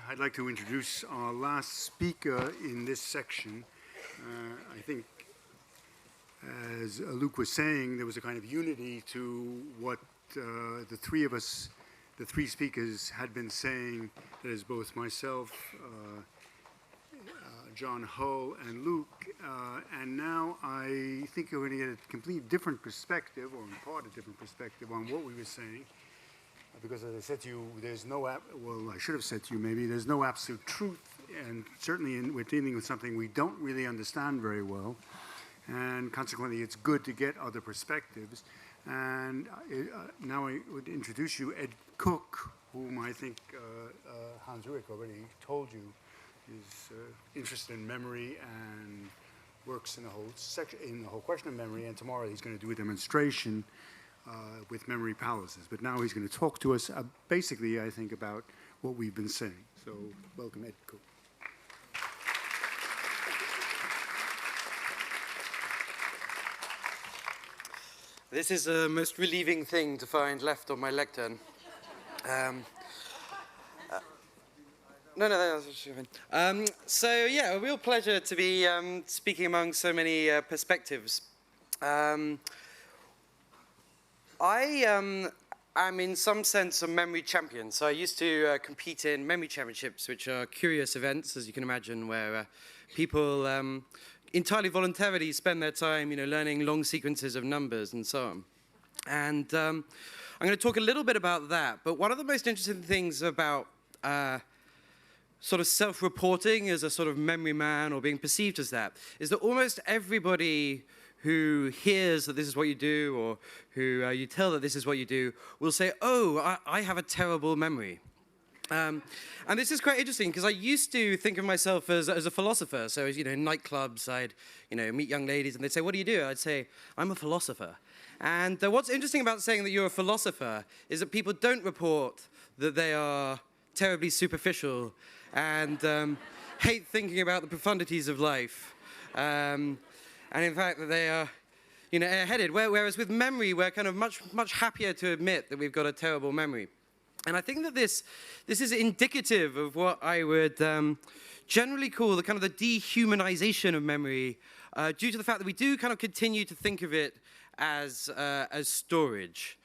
I'd like to introduce our last speaker in this section. I think, as Luke was saying, there was a kind of unity to what the three of us, the three speakers, had been saying. That is both myself, John Hull, and Luke. And now I think you're going to get a complete different perspective, or in part a different perspective, on what we were saying. Because as I said to you, there's no, well, I should have said to you maybe, there's no absolute truth, and certainly we're dealing with something we don't really understand very well, and consequently it's good to get other perspectives. And now I would introduce you Ed Cooke, whom I think Hans Ulrich already told you is interested in memory and works in the whole section, in the whole question of memory, and tomorrow he's going to do a demonstration with memory palaces. But now he's going to talk to us basically, I think, about what we've been saying. So welcome, Ed Cooke. This is the most relieving thing to find left on my lectern. No, that's fine. So yeah, a real pleasure to be speaking among so many perspectives. I am in some sense a memory champion. So I used to compete in memory championships, which are curious events, as you can imagine, where people entirely voluntarily spend their time, learning long sequences of numbers and so on. And I'm going to talk a little bit about that. But one of the most interesting things about sort of self-reporting as a sort of memory man or being perceived as that is that almost everybody who hears that this is what you do, or who you tell that this is what you do, will say, oh, I have a terrible memory. And this is quite interesting, because I used to think of myself as a philosopher. So, in nightclubs, I'd, meet young ladies, and they'd say, what do you do? I'd say, I'm a philosopher. And what's interesting about saying that you're a philosopher is that people don't report that they are terribly superficial and hate thinking about the profundities of life. And in fact, that they are, airheaded. Whereas with memory, we're kind of much happier to admit that we've got a terrible memory. And I think that this is indicative of what I would generally call the kind of the dehumanization of memory, due to the fact that we do kind of continue to think of it as storage.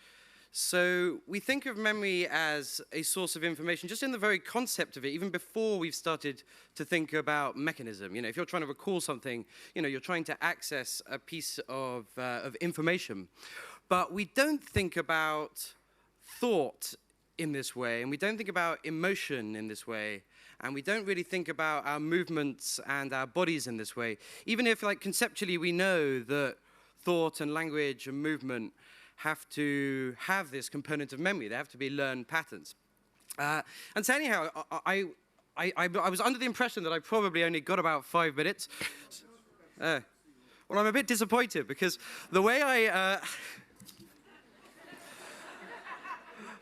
So we think of memory as a source of information, just in the very concept of it, even before we've started to think about mechanism. If you're trying to recall something, you're trying to access a piece of information. But we don't think about thought in this way, and we don't think about emotion in this way, and we don't really think about our movements and our bodies in this way, even if, conceptually we know that thought and language and movement have to have this component of memory. They have to be learned patterns. And so anyhow, I was under the impression that I probably only got about 5 minutes. Well, I'm a bit disappointed, because the way I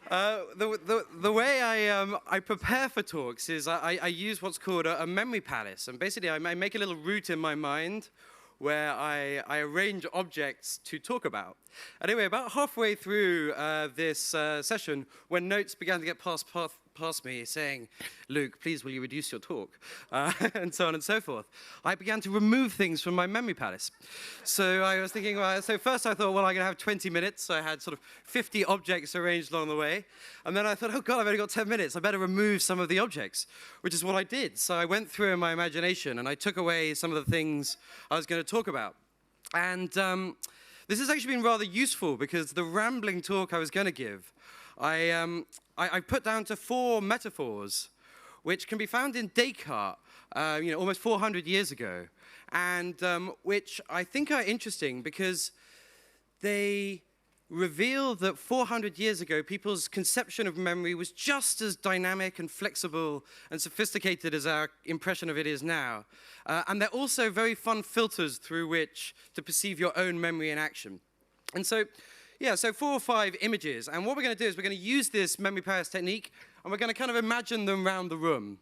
I prepare for talks is I use what's called a memory palace, and basically I make a little route in my mind where I arrange objects to talk about. Anyway, about halfway through this session, when notes began to get past me saying, Luke, please will you reduce your talk, and so on and so forth, I began to remove things from my memory palace. So I was thinking, so first I thought, well, I'm going to have 20 minutes. So I had sort of 50 objects arranged along the way. And then I thought, oh God, I've only got 10 minutes. I better remove some of the objects, which is what I did. So I went through in my imagination and I took away some of the things I was going to talk about. And this has actually been rather useful, because the rambling talk I was going to give, I put down to 4 metaphors, which can be found in Descartes, almost 400 years ago, and which I think are interesting because they reveal that 400 years ago, people's conception of memory was just as dynamic and flexible and sophisticated as our impression of it is now. And they're also very fun filters through which to perceive your own memory in action. And so, yeah, so 4 or 5 images. And what we're going to do is we're going to use this memory palace technique, and we're going to kind of imagine them around the room.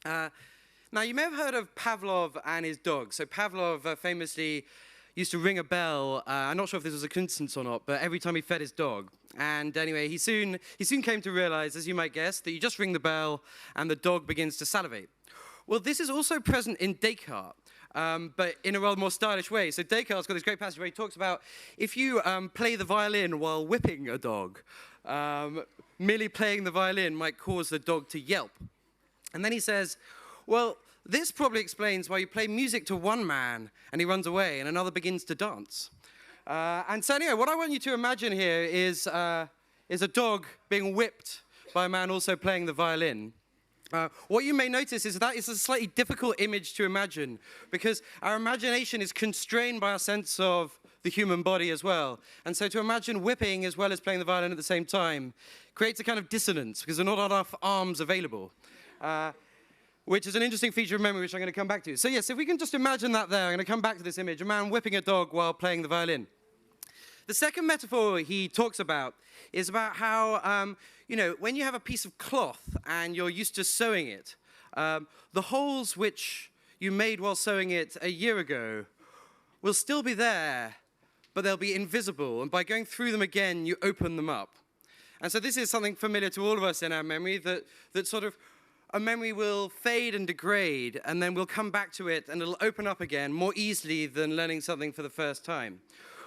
Now, you may have heard of Pavlov and his dog. So Pavlov famously used to ring a bell. I'm not sure if this was a coincidence or not, but every time he fed his dog. And anyway, he soon came to realize, as you might guess, that you just ring the bell and the dog begins to salivate. Well, this is also present in Descartes, but in a rather more stylish way. So Descartes got this great passage where he talks about if you play the violin while whipping a dog, merely playing the violin might cause the dog to yelp. And then he says, well, this probably explains why you play music to one man and he runs away and another begins to dance. And so anyway, what I want you to imagine here is a dog being whipped by a man also playing the violin. What you may notice is that it's a slightly difficult image to imagine because our imagination is constrained by our sense of the human body as well. And so to imagine whipping as well as playing the violin at the same time creates a kind of dissonance because there are not enough arms available. Which is an interesting feature of memory, which I'm going to come back to. So yes, if we can just imagine that there, I'm going to come back to this image, a man whipping a dog while playing the violin. The second metaphor he talks about is about how, when you have a piece of cloth and you're used to sewing it, the holes which you made while sewing it a year ago will still be there, but they'll be invisible. And by going through them again, you open them up. And so this is something familiar to all of us in our memory, that sort of a memory will fade and degrade, and then we'll come back to it, and it'll open up again more easily than learning something for the first time.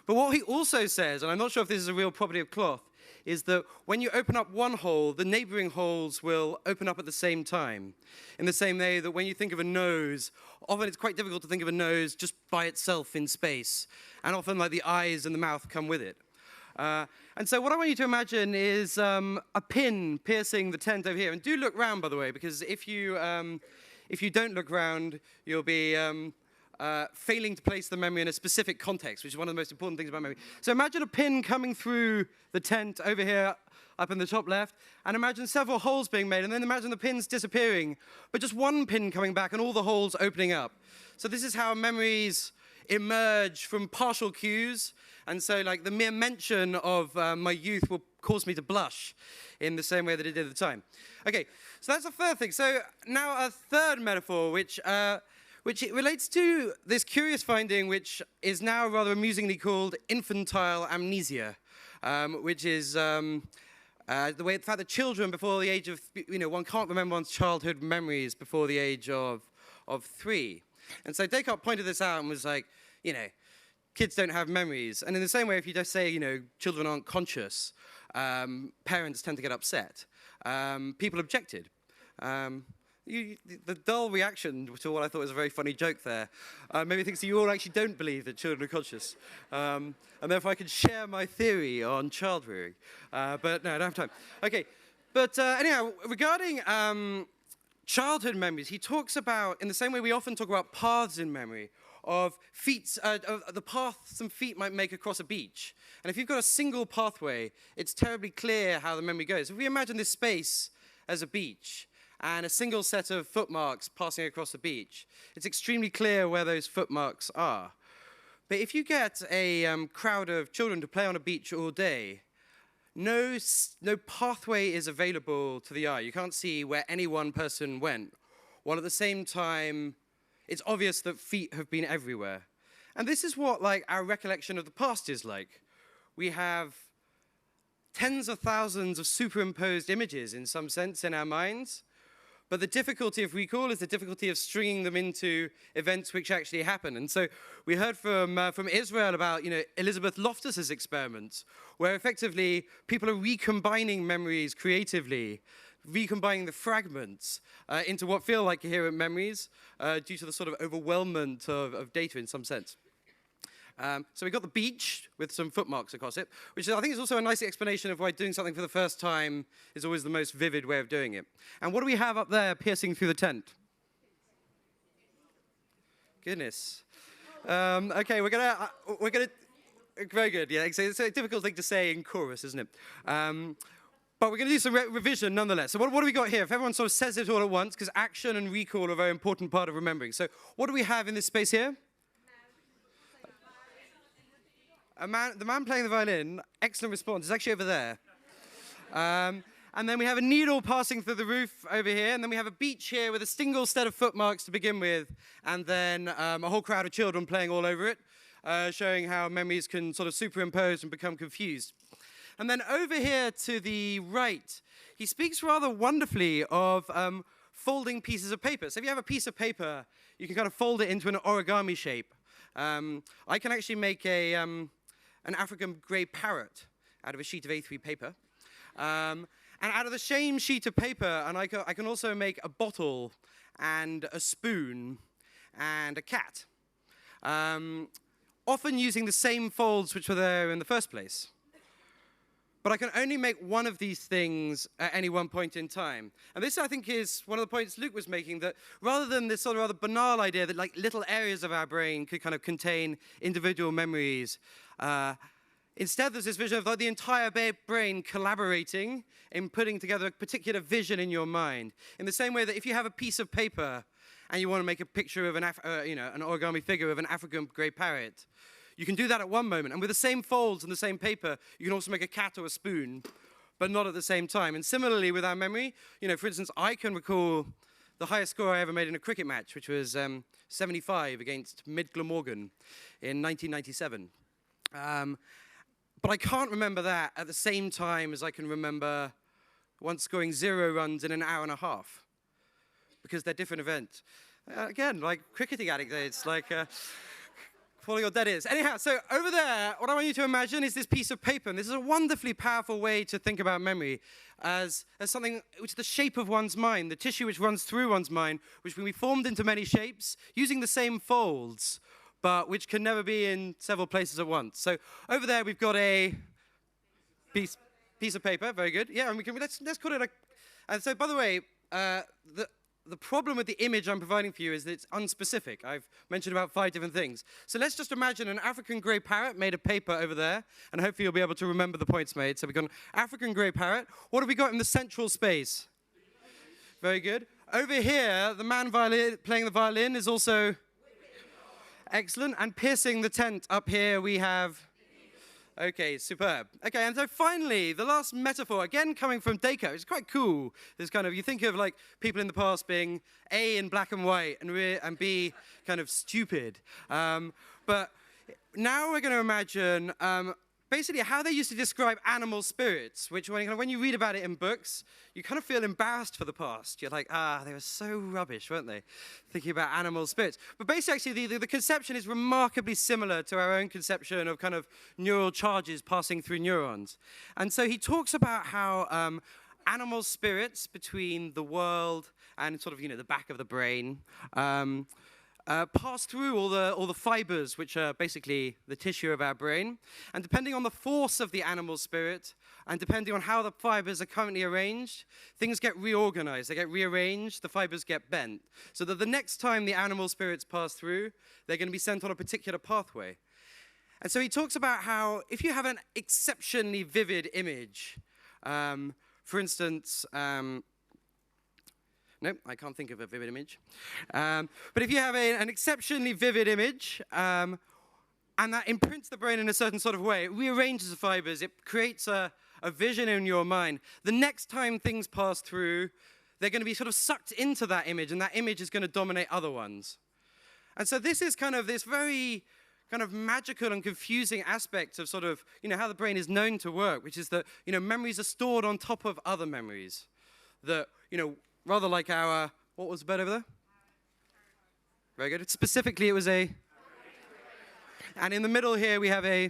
But what he also says, and I'm not sure if this is a real property of cloth, is that when you open up one hole, the neighboring holes will open up at the same time. In the same way that when you think of a nose, often it's quite difficult to think of a nose just by itself in space, and often like the eyes and the mouth come with it. And so what I want you to imagine is a pin piercing the tent over here. And do look round, by the way, because if you don't look round, you'll be failing to place the memory in a specific context, which is one of the most important things about memory. So imagine a pin coming through the tent over here, up in the top left, and imagine several holes being made, and then imagine the pins disappearing, but just one pin coming back and all the holes opening up. So this is how memories emerge from partial cues. And so, like, the mere mention of my youth will cause me to blush in the same way that it did at the time. Okay, so that's the third thing. So now a third metaphor, which it relates to this curious finding, which is now rather amusingly called infantile amnesia, which is the fact that children before the age of, one can't remember one's childhood memories before the age of 3. And so Descartes pointed this out and was like, kids don't have memories. And in the same way, if you just say, children aren't conscious, parents tend to get upset. People objected. The dull reaction to what I thought was a very funny joke there made me think, so you all actually don't believe that children are conscious. And therefore I could share my theory on child rearing. But no, I don't have time. Okay, but anyhow, regarding childhood memories, he talks about, in the same way we often talk about paths in memory, of the path some feet might make across a beach. And if you've got a single pathway, it's terribly clear how the memory goes. If we imagine this space as a beach and a single set of footmarks passing across the beach, it's extremely clear where those footmarks are. But if you get a crowd of children to play on a beach all day, no pathway is available to the eye. You can't see where any one person went, while at the same time, it's obvious that feet have been everywhere. And this is what, our recollection of the past is like. We have tens of thousands of superimposed images, in some sense, in our minds. But the difficulty of recall is the difficulty of stringing them into events which actually happen. And so we heard from Israel about, Elizabeth Loftus's experiments, where effectively people are recombining memories creatively, recombining the fragments into what feel like coherent memories due to the sort of overwhelmment of data in some sense. So we got the beach with some footmarks across it, which I think is also a nice explanation of why doing something for the first time is always the most vivid way of doing it. And what do we have up there piercing through the tent? Goodness. Okay, we're gonna. Very good. Yeah, it's a difficult thing to say in chorus, isn't it? But we're going to do some revision nonetheless. So what do we got here? If everyone sort of says it all at once, because action and recall are a very important part of remembering. So what do we have in this space here? The man playing the violin, excellent response, is actually over there. And then we have a needle passing through the roof over here, and then we have a beach here with a single set of footmarks to begin with, and then a whole crowd of children playing all over it. showing how memories can sort of superimpose and become confused. And then over here to the right, he speaks rather wonderfully of folding pieces of paper. So if you have a piece of paper, you can kind of fold it into an origami shape. I can actually make an African grey parrot out of a sheet of A3 paper. And out of the same sheet of paper, and I can also make a bottle and a spoon and a cat. Often using the same folds which were there in the first place. But I can only make one of these things at any one point in time. And this, I think, is one of the points Luke was making, that rather than this sort of rather banal idea that like little areas of our brain could kind of contain individual memories, instead there's this vision of like the entire brain collaborating in putting together a particular vision in your mind. In the same way that if you have a piece of paper and you want to make a picture of an origami figure of an African grey parrot, you can do that at one moment, and with the same folds and the same paper, you can also make a cat or a spoon, but not at the same time. And similarly with our memory, for instance, I can recall the highest score I ever made in a cricket match, which was 75 against Mid Glamorgan in 1997. But I can't remember that at the same time as I can remember once scoring 0 runs in an hour and a half, because they're different events. Again, like cricketing anecdotes, like... Falling your dead ears. Anyhow, so over there, what I want you to imagine is this piece of paper. And this is a wonderfully powerful way to think about memory as something which is the shape of one's mind, the tissue which runs through one's mind, which can be formed into many shapes using the same folds, but which can never be in several places at once. So over there, we've got a piece of paper. Very good. Yeah, and let's call it a... And so, by the way, the problem with the image I'm providing for you is that it's unspecific. I've mentioned about 5 different things. So let's just imagine an African grey parrot made of paper over there, and hopefully you'll be able to remember the points made. So we've got an African grey parrot. What have we got in the central space? Very good. Over here, the man playing the violin is also excellent. And piercing the tent up here, we have... Okay, superb. Okay, and so finally, the last metaphor, again coming from Deco. It's quite cool. There's kind of, you think of like people in the past being A in black and white and B kind of stupid. But now we're going to imagine basically how they used to describe animal spirits, which when you read about it in books, you kind of feel embarrassed for the past. You're like, they were so rubbish, weren't they? Thinking about animal spirits. But basically, actually, the conception is remarkably similar to our own conception of kind of neural charges passing through neurons. And so he talks about how animal spirits between the world and sort of, the back of the brain pass through all the fibers, which are basically the tissue of our brain. And depending on the force of the animal spirit, and depending on how the fibers are currently arranged, things get reorganized, they get rearranged, the fibers get bent. So that the next time the animal spirits pass through, they're going to be sent on a particular pathway. And so he talks about how if you have an exceptionally vivid image, for instance, no, I can't think of a vivid image. But if you have an exceptionally vivid image, and that imprints the brain in a certain sort of way, it rearranges the fibers, it creates a vision in your mind. The next time things pass through, they're going to be sort of sucked into that image, and that image is going to dominate other ones. And so this is kind of this very kind of magical and confusing aspect of sort of, how the brain is known to work, which is that, memories are stored on top of other memories. That, rather like our, what was the bird over there? Very good. Specifically, it was a... And in the middle here, we have a...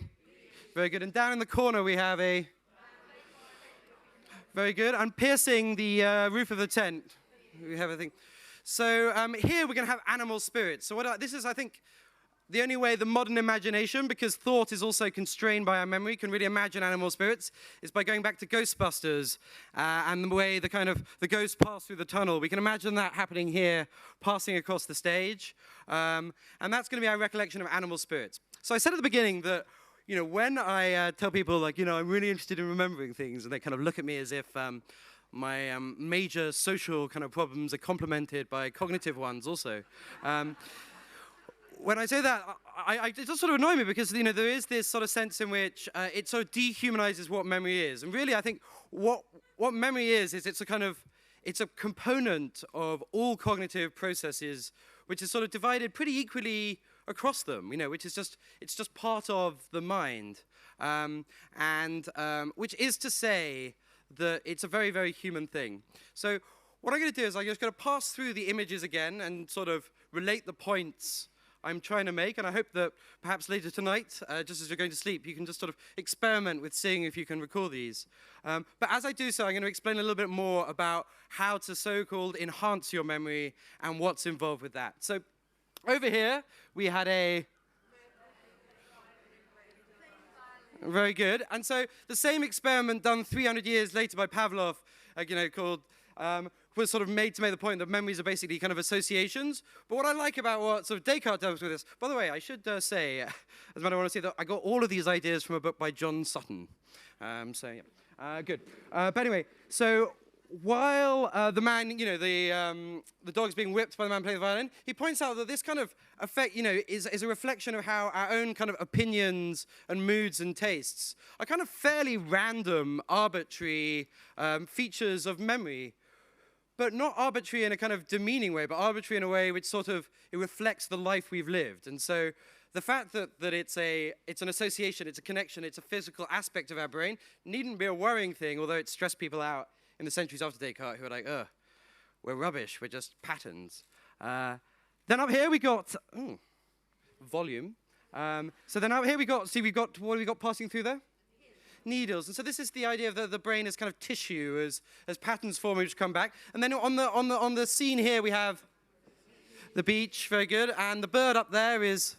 Very good. And down in the corner, we have a... Very good. And piercing the roof of the tent, we have a thing. So here, we're going to have animal spirits. So this is, I think, the only way the modern imagination, because thought is also constrained by our memory, can really imagine animal spirits, is by going back to Ghostbusters and the way the ghosts pass through the tunnel. We can imagine that happening here, passing across the stage. And that's going to be our recollection of animal spirits. So I said at the beginning that, when I tell people, like, I'm really interested in remembering things, and they kind of look at me as if my major social kind of problems are complemented by cognitive ones also. When I say that, it does sort of annoy me because, there is this sort of sense in which it sort of dehumanizes what memory is. And really, I think what memory is it's a component of all cognitive processes, which is sort of divided pretty equally across them, which is it's just part of the mind. Which is to say that it's a very, very human thing. So what I'm going to do is I'm just going to pass through the images again and sort of relate the points I'm trying to make, and I hope that perhaps later tonight, just as you're going to sleep, you can just sort of experiment with seeing if you can recall these. But as I do so, I'm going to explain a little bit more about how to so-called enhance your memory and what's involved with that. So over here, we had a... Very good. And so the same experiment done 300 years later by Pavlov, called... was sort of made to make the point that memories are basically kind of associations. But what I like about what sort of Descartes does with this, by the way, I should say, as a matter, I want to say that I got all of these ideas from a book by John Sutton. Good. But anyway, so while the man, the dog's being whipped by the man playing the violin, he points out that this kind of effect, is a reflection of how our own kind of opinions and moods and tastes are kind of fairly random, arbitrary features of memory. But not arbitrary in a kind of demeaning way, but arbitrary in a way which sort of, it reflects the life we've lived. And so the fact that it's an association, it's a connection, it's a physical aspect of our brain, needn't be a worrying thing, although it stressed people out in the centuries after Descartes who were like, we're rubbish, we're just patterns. Then up here we got, volume. So then up here what have we got passing through there? Needles. And so this is the idea of the brain as kind of tissue, as patterns form which come back. And then on the scene here we have the beach, very good, and the bird up there is,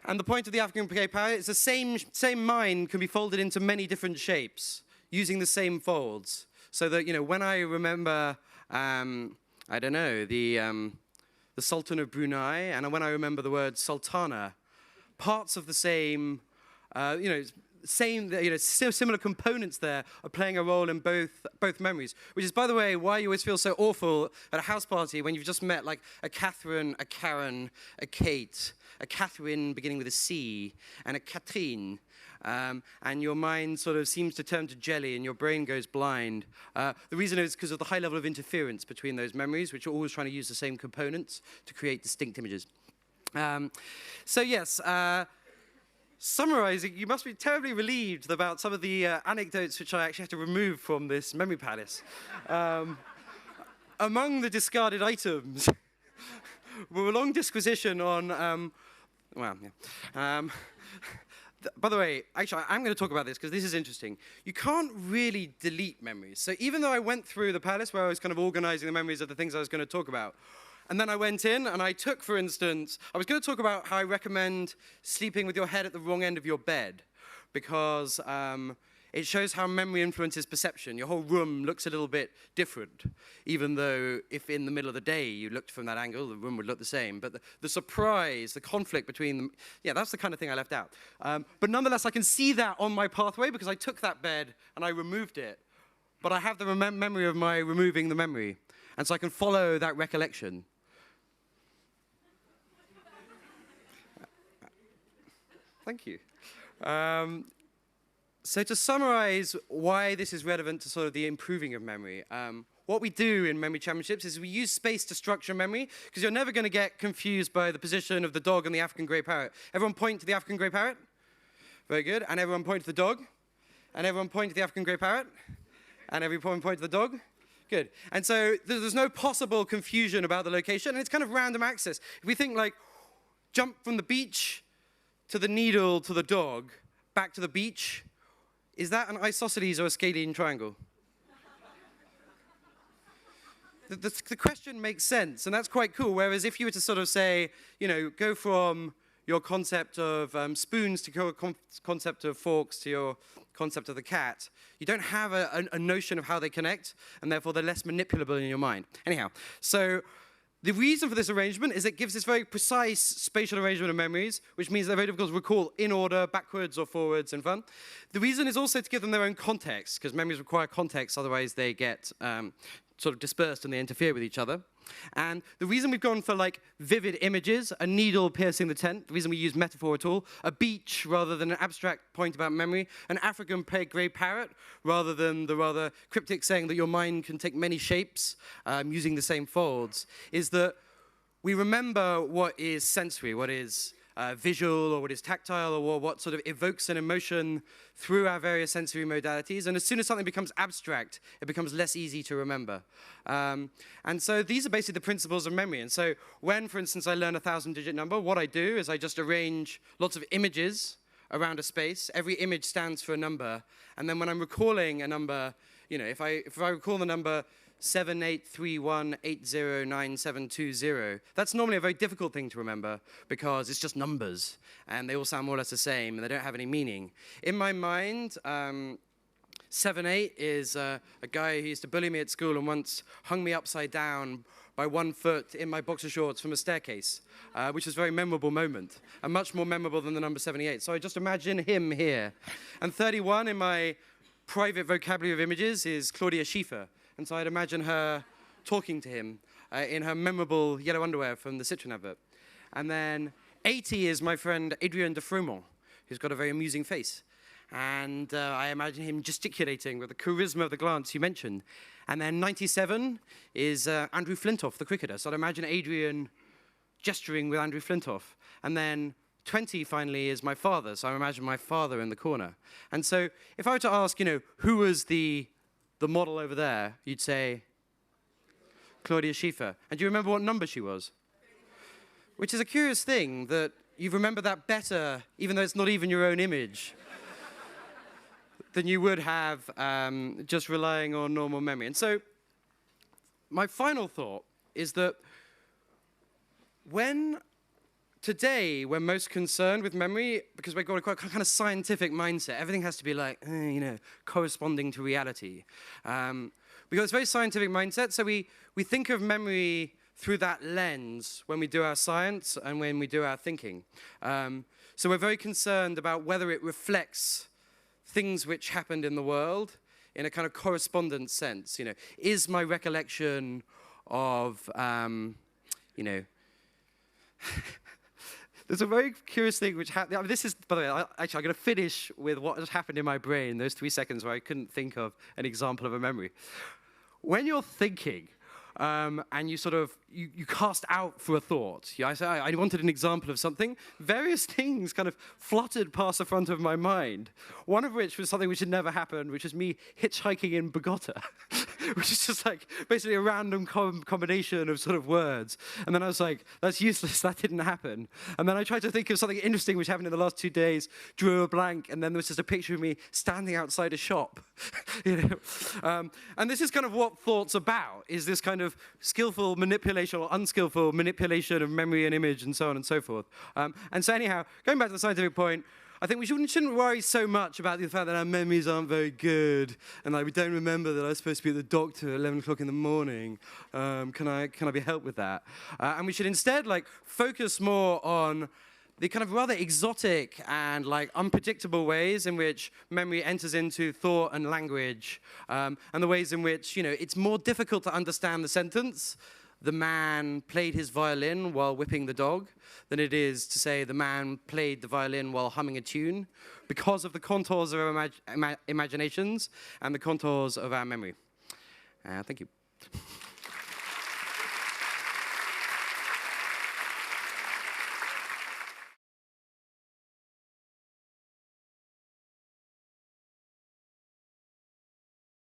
and the point of the African grey parrot is the same mind can be folded into many different shapes using the same folds. So that, when I remember, I don't know, the Sultan of Brunei, and when I remember the word sultana, parts of the same, similar components there are playing a role in both memories, which is, by the way, why you always feel so awful at a house party when you've just met like a Catherine, a Karen, a Kate, a Catherine beginning with a C, and a Catherine, and your mind sort of seems to turn to jelly and your brain goes blind. The reason is because of the high level of interference between those memories, which are always trying to use the same components to create distinct images. So yes, summarizing, you must be terribly relieved about some of the anecdotes which I actually have to remove from this memory palace. Among the discarded items were a long disquisition on, by the way, actually, I'm going to talk about this because this is interesting. You can't really delete memories. So even though I went through the palace where I was kind of organizing the memories of the things I was going to talk about, and then I went in and I took, for instance, I was going to talk about how I recommend sleeping with your head at the wrong end of your bed because it shows how memory influences perception. Your whole room looks a little bit different, even though if in the middle of the day you looked from that angle, the room would look the same. But the surprise, the conflict between them, that's the kind of thing I left out. But nonetheless, I can see that on my pathway because I took that bed and I removed it. But I have the memory of my removing the memory. And so I can follow that recollection. Thank you. So to summarize why this is relevant to sort of the improving of memory, what we do in memory championships is we use space to structure memory, because you're never going to get confused by the position of the dog and the African grey parrot. Everyone point to the African grey parrot. Very good. And everyone point to the dog. And everyone point to the African grey parrot. And everyone point to the dog. Good. And so there's no possible confusion about the location, and it's kind of random access. If we think like, jump from the beach to the needle to the dog, back to the beach, is that an isosceles or a scalene triangle? The question makes sense, and that's quite cool. Whereas if you were to sort of say, go from your concept of spoons to your concept of forks to your concept of the cat, you don't have a notion of how they connect, and therefore they're less manipulable in your mind. Anyhow, so the reason for this arrangement is it gives this very precise spatial arrangement of memories, which means they're very difficult to recall in order, backwards or forwards, and fun. The reason is also to give them their own context, because memories require context, otherwise they get sort of dispersed and they interfere with each other. And the reason we've gone for like vivid images, a needle piercing the tent, the reason we use metaphor at all, a beach rather than an abstract point about memory, an African grey parrot rather than the rather cryptic saying that your mind can take many shapes using the same folds, is that we remember what is sensory, what is visual, or what is tactile, or what sort of evokes an emotion through our various sensory modalities. And as soon as something becomes abstract, it becomes less easy to remember. And so these are basically the principles of memory. And so when, for instance, I learn a 1,000-digit number, what I do is I just arrange lots of images around a space. Every image stands for a number. And then when I'm recalling a number, if I recall the number 7831809720. That's normally a very difficult thing to remember because it's just numbers and they all sound more or less the same and they don't have any meaning. In my mind, 78 is a guy who used to bully me at school and once hung me upside down by 1 foot in my boxer shorts from a staircase, which was a very memorable moment and much more memorable than the number 78. So I just imagine him here. And 31 in my private vocabulary of images is Claudia Schiffer. And so I'd imagine her talking to him in her memorable yellow underwear from the Citroën advert. And then 80 is my friend Adrien de Froment, who's got a very amusing face. And I imagine him gesticulating with the charisma of the glance you mentioned. And then 97 is Andrew Flintoff, the cricketer. So I'd imagine Adrian gesturing with Andrew Flintoff. And then 20 finally is my father. So I imagine my father in the corner. And so if I were to ask, who was the model over there, you'd say Claudia Schiffer. And do you remember what number she was? Which is a curious thing, that you remember that better, even though it's not even your own image, than you would have just relying on normal memory. And so my final thought is that today, we're most concerned with memory because we've got a quite kind of scientific mindset. Everything has to be like, corresponding to reality. We've got this very scientific mindset, so we think of memory through that lens when we do our science and when we do our thinking. So we're very concerned about whether it reflects things which happened in the world in a kind of correspondence sense. Is my recollection of, There's a very curious thing which happened. This is, by the way, I'm going to finish with what has happened in my brain, those 3 seconds where I couldn't think of an example of a memory. When you're thinking, and you sort of, you cast out for a thought. I wanted an example of something. Various things kind of fluttered past the front of my mind. One of which was something which had never happened, which was me hitchhiking in Bogota, which is just like basically a random combination of sort of words. And then I was like, that's useless, that didn't happen. And then I tried to think of something interesting which happened in the last 2 days, drew a blank, and then there was just a picture of me standing outside a shop. And this is kind of what thought's about, is this kind of skillful manipulation or unskillful manipulation of memory and image and so on and so forth. And so anyhow, going back to the scientific point, I think we shouldn't worry so much about the fact that our memories aren't very good and we don't remember that I was supposed to be at the doctor at 11 o'clock in the morning. Can I be helped with that? And we should instead focus more on the kind of rather exotic and unpredictable ways in which memory enters into thought and language, and the ways in which it's more difficult to understand the sentence, the man played his violin while whipping the dog, than it is to say the man played the violin while humming a tune, because of the contours of our imaginations and the contours of our memory. Thank you.